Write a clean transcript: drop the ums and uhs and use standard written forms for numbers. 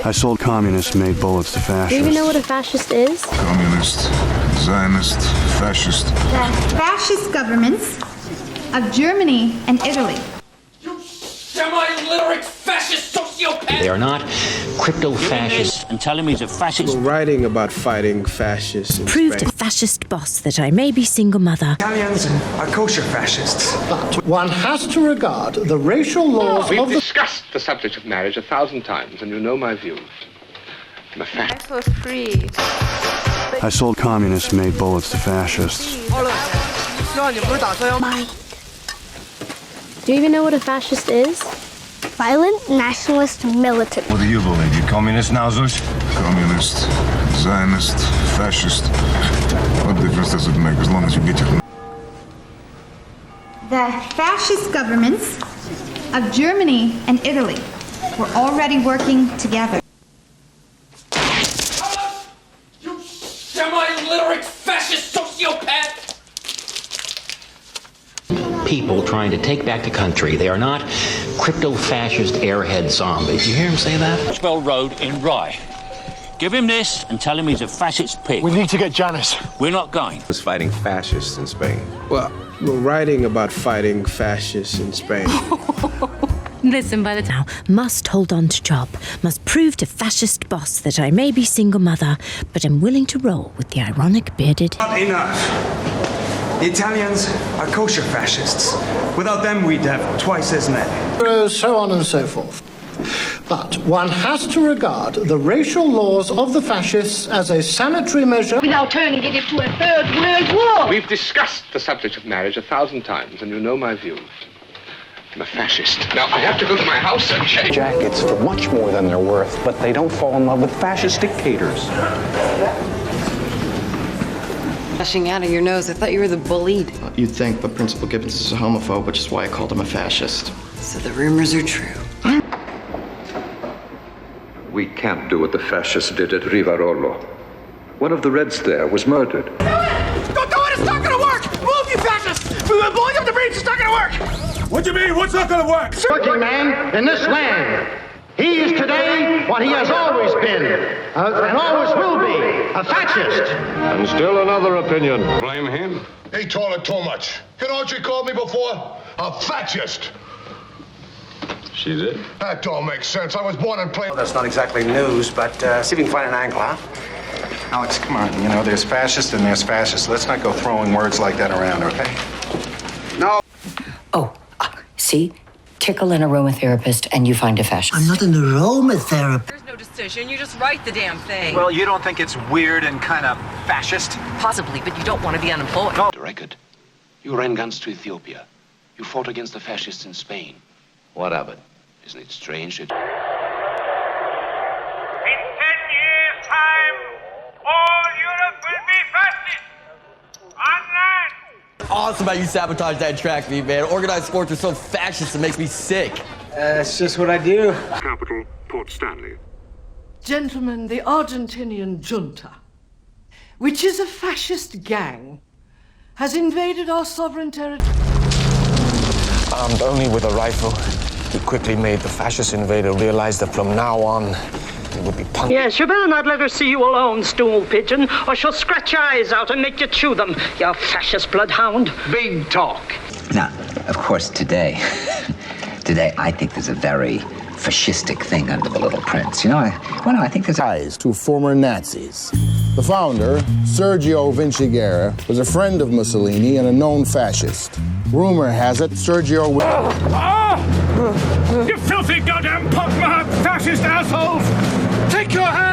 I sold communist-made bullets to fascists. Do you even know what a fascist is? Communist, Zionist, fascist. The fascist governments of Germany and Italy. You semi-literate fascist sociopath! They are not crypto-fascists. And tell him he's a fascist. We're writing about fighting fascists in Proved Spain. a fascist boss that I may be single mother. Italians are kosher fascists. But one has to regard the racial laws We've of the... discussed the subject of marriage 1,000 times, and you know my views. I'm a fascist. For free. I sold communist-made bullets to fascists. Do you even know what a fascist is? Violent nationalist militant. What do you believe? You communist now, Zeus? Communist, Zionist, fascist. What difference does it make as long as you get your... The fascist governments of Germany and Italy were already working together. You semi-literate fascist sociopath! People trying to take back the country. They are not crypto-fascist airhead zombies. You hear him say that? Spell Road in Rye. Give him this and tell him he's a fascist pig. We need to get Janice. We're not going. Was fighting fascists in Spain. Well, we're writing about fighting fascists in Spain. Listen, by the now, must hold on to job, must prove to fascist boss that I may be single mother, but am willing to roll with the ironic bearded. Not enough. The Italians are kosher fascists. Without them, we'd have twice as many. So on and so forth. But one has to regard the racial laws of the fascists as a sanitary measure Without turning it into a third world war. We've discussed the subject of marriage 1,000 times, and you know my views. I'm a fascist. Now, I have to go to my house and change. Jackets for much more than they're worth, but they don't fall in love with fascist dictators. Flashing out of your nose. I thought you were the bullied. You'd think, but Principal Gibbons is a homophobe, which is why I called him a fascist. So the rumors are true. We can't do what the fascists did at Rivarolo. One of the Reds there was murdered. Don't do it! It's not gonna work! Move, you fascists! We're blowing up the breach! It's not gonna work! What do you mean? What's not gonna work? Working man in this land. He is today what he has always been, and always will be, a fascist. And still another opinion. Blame him? He told it too much. You know what you called me before? A fascist. She did? That don't make sense. I was born and played... Well, that's not exactly news, but see if we can find an angle, huh? Alex, come on. You know, there's fascists and there's fascists. Let's not go throwing words like that around, okay? No. Oh, see? Tickle an aromatherapist and you find a fascist. I'm not an aromatherapist. There's no decision. You just write the damn thing. Well, you don't think it's weird and kind of fascist? Possibly, but you don't want to be unemployed. No. The record. You ran guns to Ethiopia. You fought against the fascists in Spain. What of it? Isn't it strange that... In 10 years' time, all Europe will be fascist. On land. Awesome how you sabotaged that track meet, man. Organized sports are so fascist, it makes me sick. It's just what I do. Capital, Port Stanley. Gentlemen, the Argentinian junta, which is a fascist gang, has invaded our sovereign territory. Armed only with a rifle, he quickly made the fascist invader realize that from now on, he would be punished. Yes, you better not let her see you alone, stool pigeon, or she'll scratch your eyes out and make you chew them, you fascist bloodhound. Big talk. Now, of course, today I think there's a very fascistic thing under the Little Prince. You know, I think there's ties to former Nazis. The founder, Sergio Vinciguerra, was a friend of Mussolini and a known fascist. Rumor has it Sergio... You filthy goddamn pockmarked fascist assholes! Take your hands